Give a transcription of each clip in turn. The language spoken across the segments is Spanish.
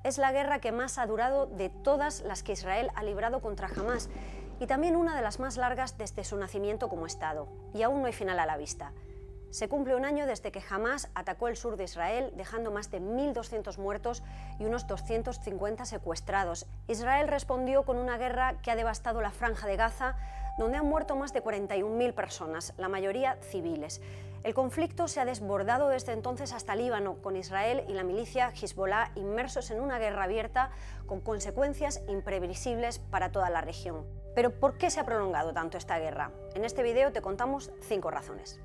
Es la guerra que más ha durado de todas las que Israel ha librado contra Hamás y también una de las más largas desde su nacimiento como Estado. Y aún no hay final a la vista. Se cumple un año desde que Hamás atacó el sur de Israel, dejando más de 1.200 muertos y unos 250 secuestrados. Israel respondió con una guerra que ha devastado la Franja de Gaza, donde han muerto más de 41.000 personas, la mayoría civiles. El conflicto se ha desbordado desde entonces hasta Líbano, con Israel y la milicia Hezbollah inmersos en una guerra abierta con consecuencias imprevisibles para toda la región. Pero ¿por qué se ha prolongado tanto esta guerra? En este video te contamos 5 razones.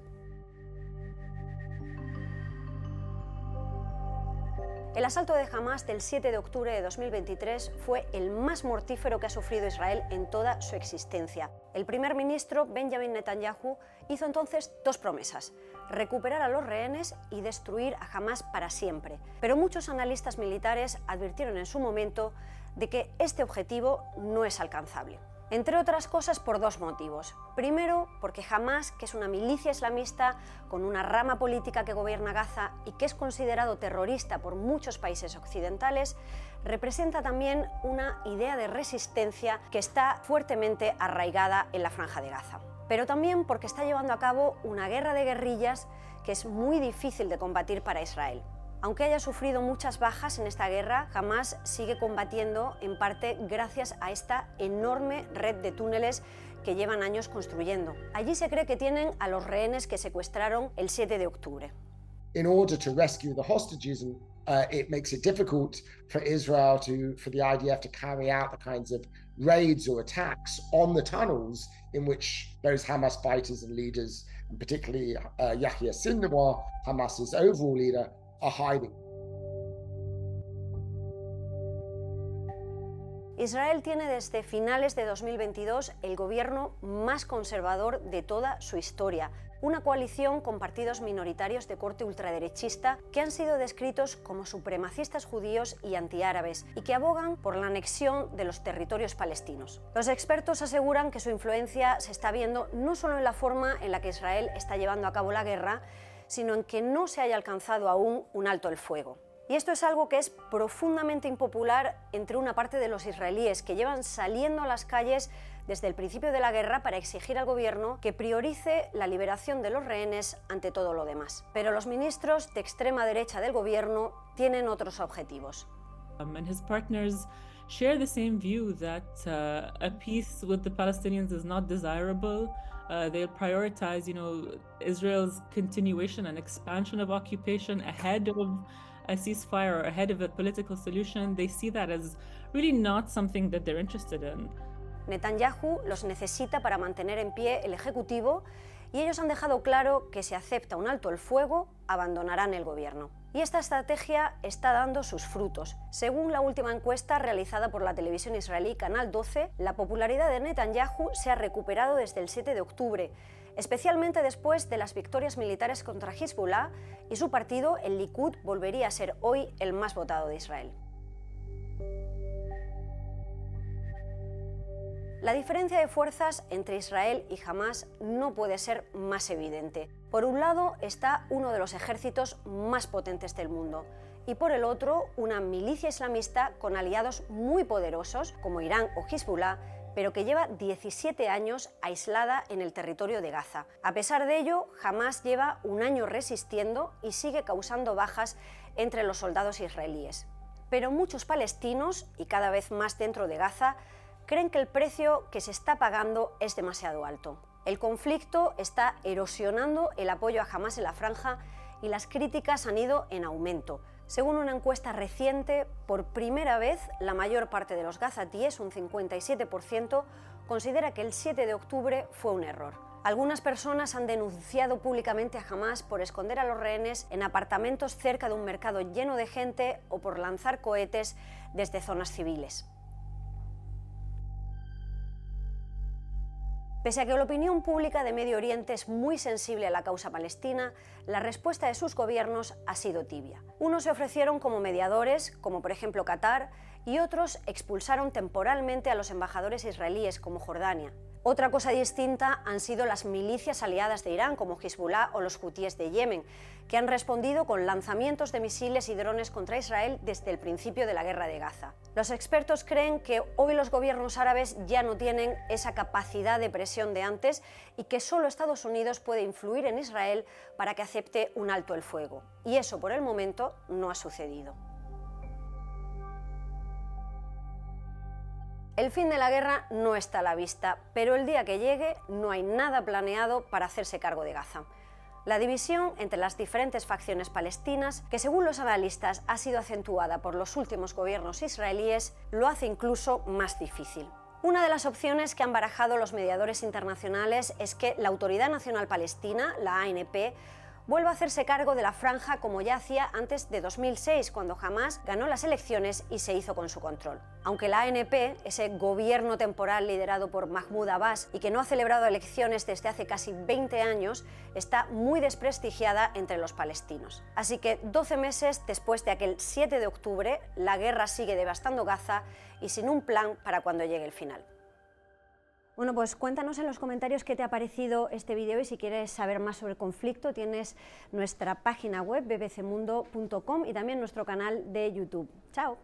El asalto de Hamás del 7 de octubre de 2023 fue el más mortífero que ha sufrido Israel en toda su existencia. El primer ministro Benjamin Netanyahu hizo entonces 2 promesas: recuperar a los rehenes y destruir a Hamás para siempre. Pero muchos analistas militares advirtieron en su momento de que este objetivo no es alcanzable. Entre otras cosas por 2 motivos. Primero, porque Hamás, que es una milicia islamista con una rama política que gobierna Gaza y que es considerado terrorista por muchos países occidentales, representa también una idea de resistencia que está fuertemente arraigada en la Franja de Gaza. Pero también porque está llevando a cabo una guerra de guerrillas que es muy difícil de combatir para Israel. Aunque haya sufrido muchas bajas en esta guerra, Hamás sigue combatiendo en parte gracias a esta enorme red de túneles que llevan años construyendo. Allí se cree que tienen a los rehenes que secuestraron el 7 de octubre. In order to rescue the hostages, it makes it difficult for Israel for the IDF to carry out the kinds of raids or attacks on the tunnels in which those Hamas fighters and leaders, and particularly Yahya Sinwar, Hamas's overall leader, are hiding. Israel tiene desde finales de 2022 el gobierno más conservador de toda su historia, una coalición con partidos minoritarios de corte ultraderechista que han sido descritos como supremacistas judíos y antiárabes y que abogan por la anexión de los territorios palestinos. Los expertos aseguran que su influencia se está viendo no solo en la forma en la que Israel está llevando a cabo la guerra, sino en que no se haya alcanzado aún un alto el fuego. Y esto es algo que es profundamente impopular entre una parte de los israelíes que llevan saliendo a las calles desde el principio de la guerra para exigir al gobierno que priorice la liberación de los rehenes ante todo lo demás. Pero los ministros de extrema derecha del gobierno tienen otros objetivos. And his partners share the same view that a peace with the Palestinians is not desirable. They'll prioritize, Israel's continuation and expansion of occupation ahead of a ceasefire or ahead of a political solution. They see that as really not something that they're interested in. Netanyahu los necesita para mantener en pie el Ejecutivo y ellos han dejado claro que si acepta un alto el fuego, abandonarán el gobierno. Y esta estrategia está dando sus frutos. Según la última encuesta realizada por la televisión israelí Canal 12, la popularidad de Netanyahu se ha recuperado desde el 7 de octubre, especialmente después de las victorias militares contra Hezbollah, y su partido, el Likud, volvería a ser hoy el más votado de Israel. La diferencia de fuerzas entre Israel y Hamás no puede ser más evidente. Por un lado está uno de los ejércitos más potentes del mundo y por el otro una milicia islamista con aliados muy poderosos como Irán o Hezbollah, pero que lleva 17 años aislada en el territorio de Gaza. A pesar de ello, Hamás lleva un año resistiendo y sigue causando bajas entre los soldados israelíes. Pero muchos palestinos, y cada vez más dentro de Gaza, creen que el precio que se está pagando es demasiado alto. El conflicto está erosionando el apoyo a Hamás en la franja y las críticas han ido en aumento. Según una encuesta reciente, por primera vez la mayor parte de los gazatíes, un 57%, considera que el 7 de octubre fue un error. Algunas personas han denunciado públicamente a Hamás por esconder a los rehenes en apartamentos cerca de un mercado lleno de gente o por lanzar cohetes desde zonas civiles. Pese a que la opinión pública de Medio Oriente es muy sensible a la causa palestina, la respuesta de sus gobiernos ha sido tibia. Unos se ofrecieron como mediadores, como por ejemplo Qatar, y otros expulsaron temporalmente a los embajadores israelíes, como Jordania. Otra cosa distinta han sido las milicias aliadas de Irán, como Hezbollah o los hutíes de Yemen, que han respondido con lanzamientos de misiles y drones contra Israel desde el principio de la guerra de Gaza. Los expertos creen que hoy los gobiernos árabes ya no tienen esa capacidad de presión de antes y que solo Estados Unidos puede influir en Israel para que acepte un alto el fuego. Y eso, por el momento, no ha sucedido. El fin de la guerra no está a la vista, pero el día que llegue no hay nada planeado para hacerse cargo de Gaza. La división entre las diferentes facciones palestinas, que según los analistas ha sido acentuada por los últimos gobiernos israelíes, lo hace incluso más difícil. Una de las opciones que han barajado los mediadores internacionales es que la Autoridad Nacional Palestina, la ANP, vuelva a hacerse cargo de la franja como ya hacía antes de 2006, cuando Hamás ganó las elecciones y se hizo con su control. Aunque la ANP, ese gobierno temporal liderado por Mahmoud Abbas y que no ha celebrado elecciones desde hace casi 20 años, está muy desprestigiada entre los palestinos. Así que 12 meses después de aquel 7 de octubre, la guerra sigue devastando Gaza y sin un plan para cuando llegue el final. Bueno, pues cuéntanos en los comentarios qué te ha parecido este vídeo y si quieres saber más sobre el conflicto tienes nuestra página web bbcmundo.com y también nuestro canal de YouTube. ¡Chao!